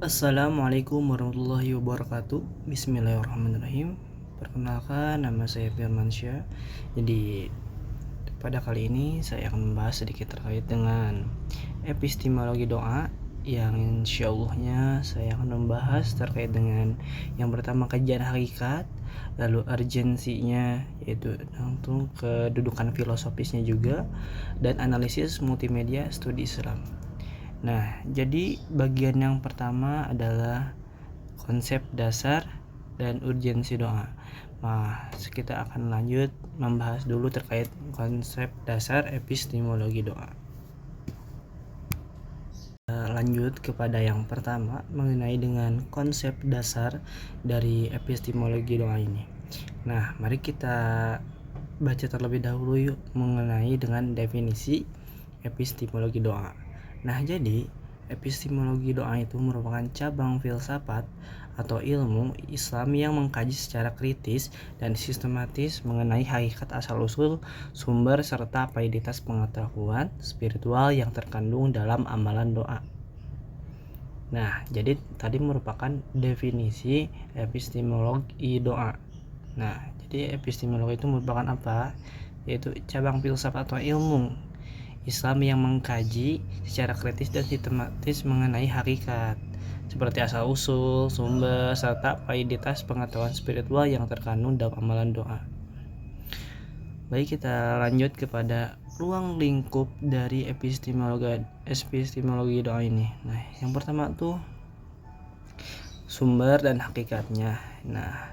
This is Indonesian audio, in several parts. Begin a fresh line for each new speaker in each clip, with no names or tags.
Assalamualaikum warahmatullahi wabarakatuh. Bismillahirrahmanirrahim. Perkenalkan, nama saya Firmansyah. Jadi pada kali ini saya akan membahas sedikit terkait dengan epistemologi doa, yang insya Allahnya saya akan membahas terkait dengan yang pertama kajian hakikat, lalu urgensinya yaitu langsung kedudukan filosofisnya juga, dan analisis multimedia studi Islam. Nah, jadi bagian yang pertama adalah konsep dasar dan urgensi doa. Nah, kita akan lanjut membahas dulu terkait konsep dasar epistemologi doa. Lanjut kepada yang pertama mengenai dengan konsep dasar dari epistemologi doa ini. Nah, mari kita baca terlebih dahulu yuk mengenai dengan definisi epistemologi doa. Nah, jadi epistemologi doa itu merupakan cabang filsafat atau ilmu Islam yang mengkaji secara kritis dan sistematis mengenai hakikat asal-usul, sumber, serta validitas pengetahuan spiritual yang terkandung dalam amalan doa. Nah, jadi tadi merupakan definisi epistemologi doa. Nah, jadi epistemologi itu merupakan apa? Yaitu cabang filsafat atau ilmu Islam yang mengkaji secara kritis dan sistematis mengenai hakikat seperti asal-usul, sumber, serta validitas pengetahuan spiritual yang terkandung dalam amalan doa. Baik, kita lanjut kepada ruang lingkup dari epistemologi doa ini. Nah, yang pertama tuh sumber dan hakikatnya. Nah,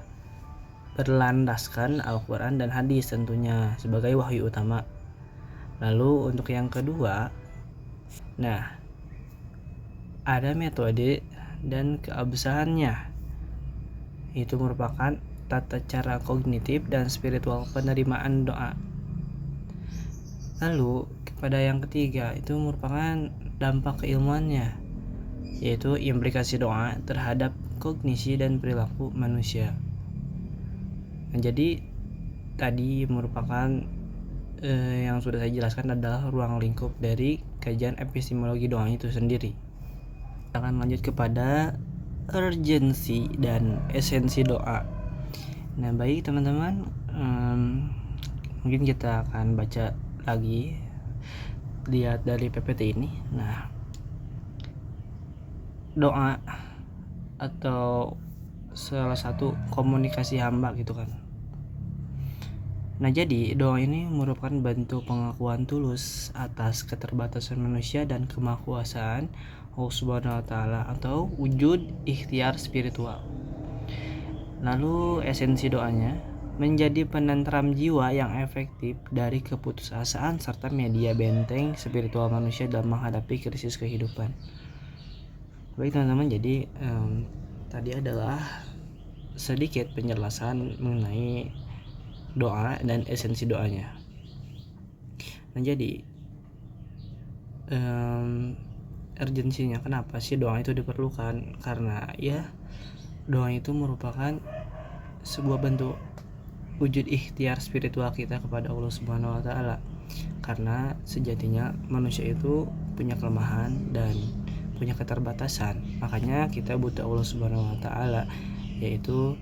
berlandaskan Al-Quran dan hadis tentunya sebagai wahyu utama. Lalu untuk yang kedua, nah, ada metode dan keabsahannya. Itu merupakan tata cara kognitif dan spiritual penerimaan doa. Lalu kepada yang ketiga, itu merupakan dampak keilmuannya, yaitu implikasi doa terhadap kognisi dan perilaku manusia. Nah, jadi tadi merupakan yang sudah saya jelaskan adalah ruang lingkup dari kajian epistemologi doa itu sendiri. Kita akan lanjut kepada urgensi dan esensi doa. Nah, baik teman-teman, mungkin kita akan baca lagi, lihat dari PPT ini. Nah, doa atau salah satu komunikasi hamba gitu kan. Nah, jadi doa ini merupakan bentuk pengakuan tulus atas keterbatasan manusia dan kemahakuasaan Allah Subhanahu wa taala atau wujud ikhtiar spiritual. Lalu esensi doanya menjadi penentram jiwa yang efektif dari keputusasaan serta media benteng spiritual manusia dalam menghadapi krisis kehidupan. Baik teman-teman, jadi tadi adalah sedikit penjelasan mengenai doa dan esensi doanya. Nah, jadi urgensinya kenapa sih doa itu diperlukan? Karena ya doa itu merupakan sebuah bentuk wujud ikhtiar spiritual kita kepada Allah Subhanahu wa taala. Karena sejatinya manusia itu punya kelemahan dan punya keterbatasan. Makanya kita butuh Allah Subhanahu wa taala, yaitu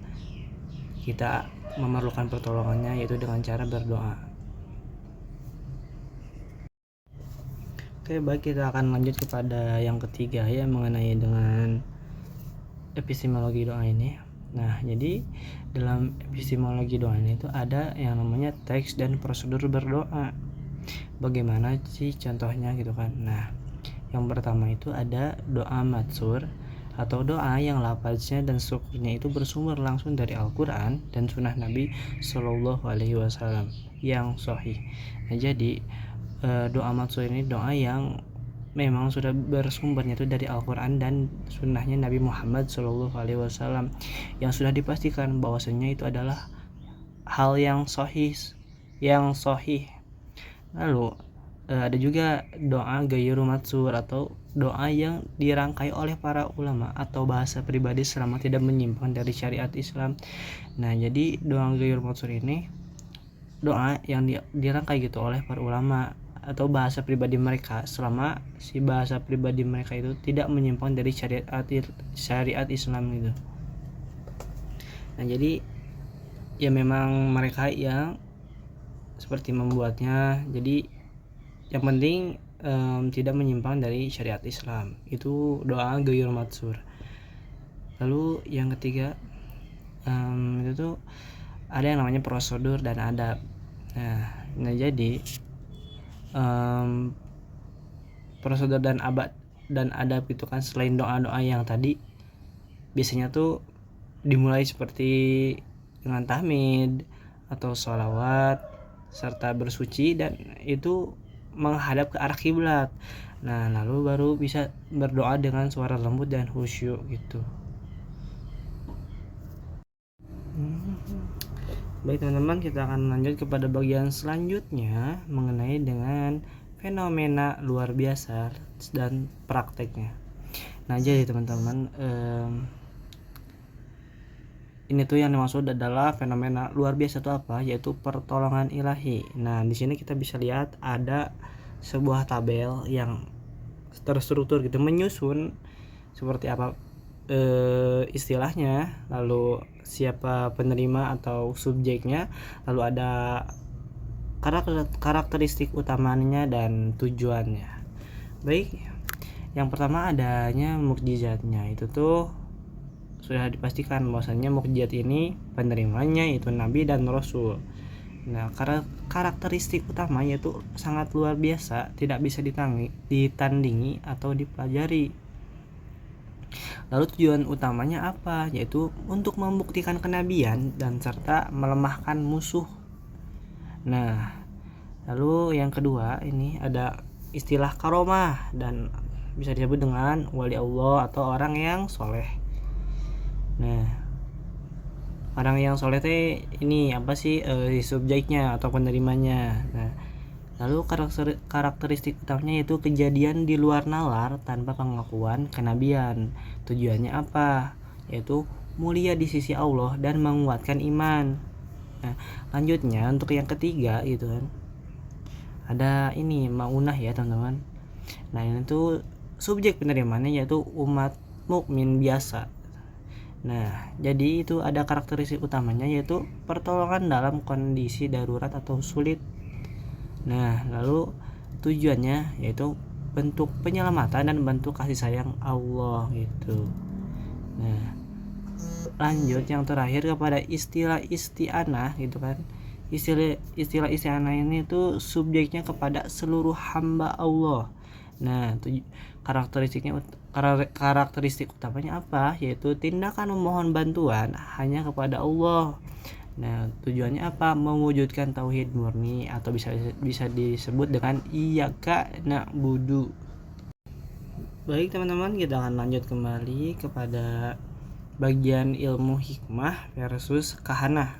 kita memerlukan pertolongannya yaitu dengan cara berdoa. Oke, baik, kita akan lanjut kepada yang ketiga ya mengenai dengan epistemologi doa ini. Nah, jadi dalam epistemologi doa ini itu ada yang namanya teks dan prosedur berdoa. Bagaimana sih contohnya gitu kan? Nah, yang pertama itu ada doa matsur atau doa yang lafaznya dan strukturnya itu bersumber langsung dari Al-Quran dan Sunnah Nabi Shallallahu Alaihi Wasallam yang sahih. Nah, jadi doa matsur ini doa yang memang sudah bersumbernya itu dari Al-Quran dan Sunnahnya Nabi Muhammad Shallallahu Alaihi Wasallam yang sudah dipastikan bahwasanya itu adalah hal yang sahih, Lalu ada juga doa ghairu matsur atau doa yang dirangkai oleh para ulama atau bahasa pribadi selama tidak menyimpang dari syariat Islam. Nah, jadi doa ghairu matsur ini doa yang dirangkai gitu oleh para ulama atau bahasa pribadi mereka selama si bahasa pribadi mereka itu tidak menyimpang dari syariat Islam gitu. Nah jadi ya memang mereka yang seperti membuatnya, jadi yang penting tidak menyimpang dari syariat Islam, itu doa gayur matsur. Lalu yang ketiga itu tuh ada yang namanya prosedur dan adab. Nah jadi prosedur dan adab itu kan selain doa-doa yang tadi, biasanya tuh dimulai seperti dengan tahmid atau sholawat serta bersuci, dan itu menghadap ke arah kiblat. Nah lalu baru bisa berdoa dengan suara lembut dan khusyuk gitu. Baik teman-teman, kita akan lanjut kepada bagian selanjutnya mengenai dengan fenomena luar biasa dan prakteknya. Nah jadi teman-teman, ini tuh yang dimaksud adalah fenomena luar biasa itu apa? Yaitu pertolongan ilahi. Nah di sini kita bisa lihat ada sebuah tabel yang terstruktur gitu, menyusun seperti apa istilahnya, lalu siapa penerima atau subjeknya, lalu ada karakteristik utamanya dan tujuannya. Baik, yang pertama adanya mukjizatnya. Itu tuh sudah dipastikan bahwasanya mukjizat ini penerimanya itu nabi dan rasul. Nah karakteristik utamanya itu sangat luar biasa, tidak bisa ditandingi atau dipelajari. Lalu tujuan utamanya apa? Yaitu untuk membuktikan kenabian dan serta melemahkan musuh. Nah, lalu yang kedua ini ada istilah karomah, dan bisa disebut dengan wali Allah atau orang yang soleh. Nah, orang yang soleh teh ini apa sih subjeknya atau penerimanya. Nah, lalu karakteristik utamanya yaitu kejadian di luar nalar tanpa pengakuan kenabian. Tujuannya apa? Yaitu mulia di sisi Allah dan menguatkan iman. Nah, lanjutnya untuk yang ketiga gitu kan, ada ini maunah ya teman-teman. Nah ini tuh subjek penerimaannya yaitu umat mukmin biasa. Nah jadi itu ada karakteristik utamanya yaitu pertolongan dalam kondisi darurat atau sulit. Nah lalu tujuannya yaitu bentuk penyelamatan dan bentuk kasih sayang Allah gitu. Nah lanjut yang terakhir kepada istilah isti'anah gitu kan. Istilah isti'anah ini tuh subjeknya kepada seluruh hamba Allah. Nah karakteristik utamanya apa? Yaitu tindakan memohon bantuan hanya kepada Allah. Nah tujuannya apa? Mewujudkan tauhid murni atau bisa disebut dengan iyyaka na'budu. Baik teman-teman, kita akan lanjut kembali kepada bagian ilmu hikmah versus kahanah.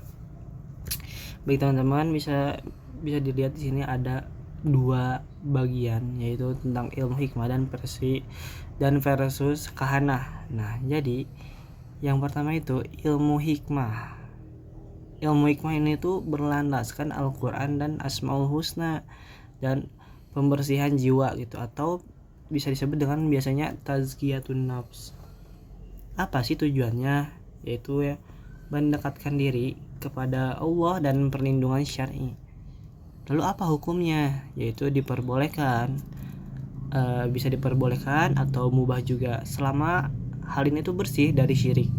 Baik teman-teman, bisa dilihat di sini ada dua bagian, yaitu tentang ilmu hikmah dan versus kahanah. Nah jadi yang pertama itu ilmu hikmah. Ilmu hikmah ini tuh berlandaskan Al-Quran dan Asmaul Husna dan pembersihan jiwa gitu, atau bisa disebut dengan biasanya tazkiyatun nafs. Apa sih tujuannya? Yaitu ya mendekatkan diri kepada Allah dan perlindungan syar'i. Lalu apa hukumnya? Yaitu diperbolehkan, bisa diperbolehkan atau mubah juga selama hal ini tuh bersih dari syirik.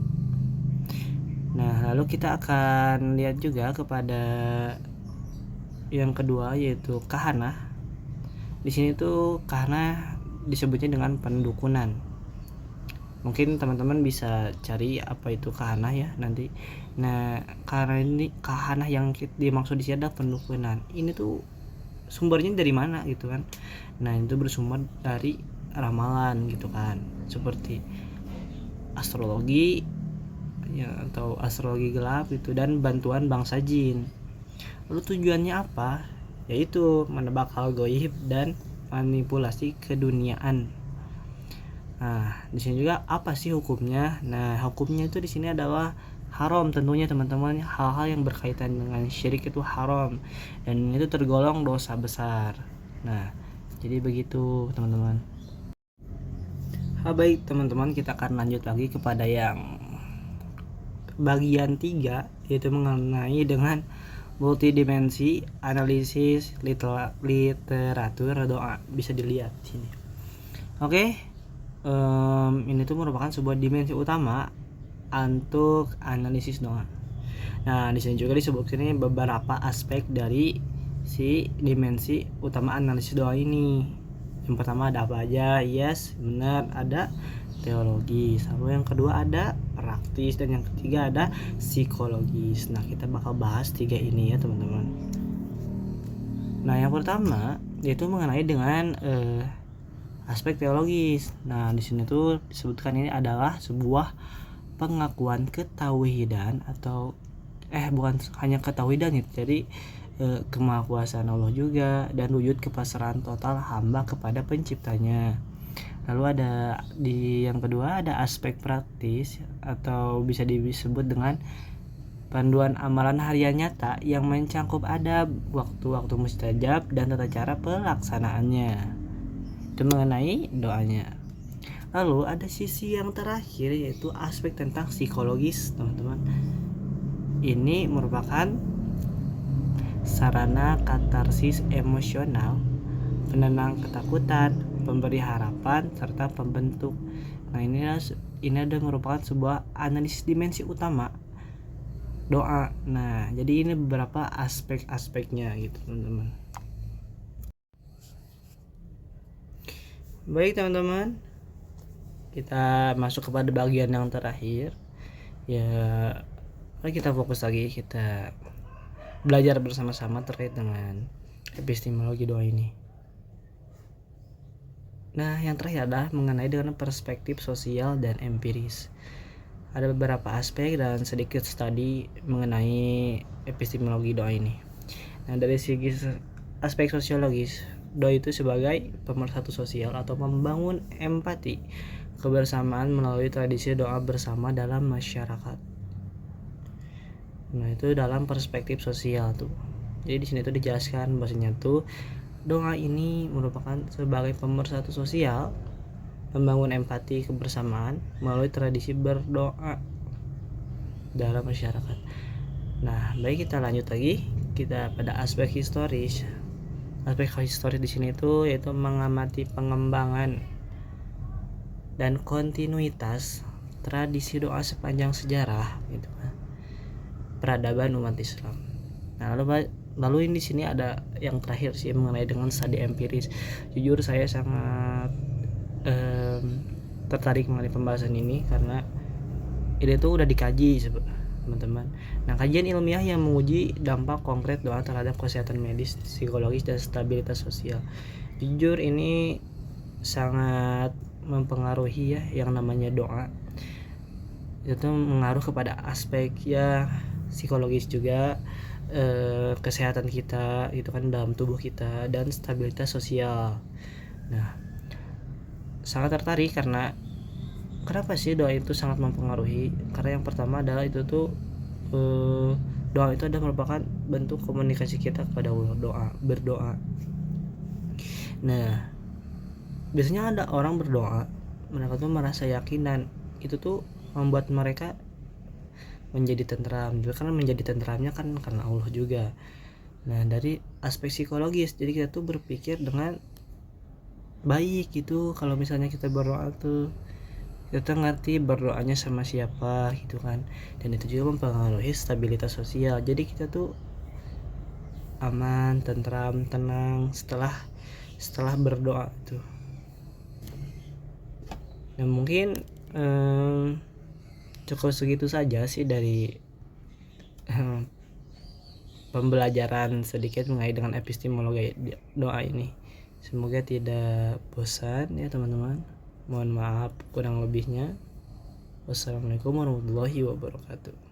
Nah lalu kita akan lihat juga kepada yang kedua yaitu kahanah. Di sini tuh kahanah disebutnya dengan pendukunan. Mungkin teman-teman bisa cari apa itu kahanah ya nanti. Nah karena ini kahanah yang dimaksud di sini adalah pendukunan. Ini tuh sumbernya dari mana gitu kan? Nah itu bersumber dari ramalan gitu kan, seperti astrologi ya, atau astrologi gelap itu, dan bantuan bangsa jin. Lalu tujuannya apa? Yaitu menebak hal goib dan manipulasi keduniaan. Nah di sini juga apa sih hukumnya? Nah hukumnya itu di sini adalah haram tentunya teman-teman. Hal-hal yang berkaitan dengan syirik itu haram dan itu tergolong dosa besar. Nah, jadi begitu teman-teman. Baik teman-teman, kita akan lanjut lagi kepada yang bagian 3, yaitu mengenai dengan multidimensi analisis literatur doa. Bisa dilihat sini. Oke, ini tuh merupakan sebuah dimensi utama untuk analisis doa. Nah, di sini juga disebutkan ini beberapa aspek dari si dimensi utama analisis doa ini. Yang pertama ada apa aja? Yes, benar, ada teologis. Lalu yang kedua ada praktis, dan yang ketiga ada psikologis. Nah, kita bakal bahas 3 ini ya teman-teman. Nah, yang pertama yaitu mengenai dengan aspek teologis. Nah, di sini tuh disebutkan ini adalah sebuah pengakuan ketauhidan atau bukan hanya ketauhidan itu, jadi kemahakuasaan Allah juga, dan wujud kepasrahan total hamba kepada penciptanya. Lalu ada di yang kedua ada aspek praktis atau bisa disebut dengan panduan amalan harian nyata yang mencakup adab, waktu-waktu mustajab, dan tata cara pelaksanaannya. Itu mengenai doanya. Lalu ada sisi yang terakhir yaitu aspek tentang psikologis teman-teman. Ini merupakan sarana katarsis emosional, penenang ketakutan, pemberi harapan, serta pembentuk. Nah, ini ada merupakan sebuah analisis dimensi utama doa. Nah, jadi ini beberapa aspek-aspeknya gitu teman-teman. Baik teman-teman, kita masuk kepada bagian yang terakhir ya. Mari kita fokus lagi, kita belajar bersama-sama terkait dengan epistemologi doa ini. Nah, yang terakhir adalah mengenai dengan perspektif sosial dan empiris. Ada beberapa aspek dan sedikit studi mengenai epistemologi doa ini. Nah, dari segi aspek sosiologis, doa itu sebagai pemersatu sosial atau membangun empati kebersamaan melalui tradisi doa bersama dalam masyarakat. Nah, itu dalam perspektif sosial tuh. Jadi di sini tuh dijelaskan bahwasanya tuh doa ini merupakan sebagai pemersatu sosial, membangun empati kebersamaan melalui tradisi berdoa dalam masyarakat. Nah, baik, kita lanjut lagi, kita pada aspek historis. Aspek historis di sini tuh yaitu mengamati pengembangan dan kontinuitas tradisi doa sepanjang sejarah gitu kan, peradaban umat Islam. Nah, lalu ini di sini ada yang terakhir sih mengenai dengan studi empiris. Jujur saya sangat tertarik mengenai pembahasan ini karena ini tuh udah dikaji teman-teman. Nah, kajian ilmiah yang menguji dampak konkret doa terhadap kesehatan medis, psikologis, dan stabilitas sosial. Jujur ini sangat mempengaruhi ya yang namanya doa. Itu mengaruh kepada aspek ya psikologis juga, kesehatan kita itu kan dalam tubuh kita, dan stabilitas sosial. Nah, sangat tertarik karena kenapa sih doa itu sangat mempengaruhi? Karena yang pertama adalah itu tuh doa itu adalah merupakan bentuk komunikasi kita kepada Allah, berdoa. Nah, biasanya ada orang berdoa, mereka tuh merasa yakin dan itu tuh membuat mereka menjadi tentram. Karena menjadi tentramnya kan karena Allah juga. Nah, dari aspek psikologis, jadi kita tuh berpikir dengan baik gitu. Kalau misalnya kita berdoa tuh kita ngerti berdoanya sama siapa gitu kan, dan itu juga mempengaruhi stabilitas sosial. Jadi kita tuh aman, tentram, tenang setelah berdoa tuh. Dan mungkin cukup segitu saja sih dari pembelajaran sedikit mengenai dengan epistemologi doa ini. Semoga tidak bosan ya teman-teman. Mohon maaf kurang lebihnya. Wassalamualaikum warahmatullahi wabarakatuh.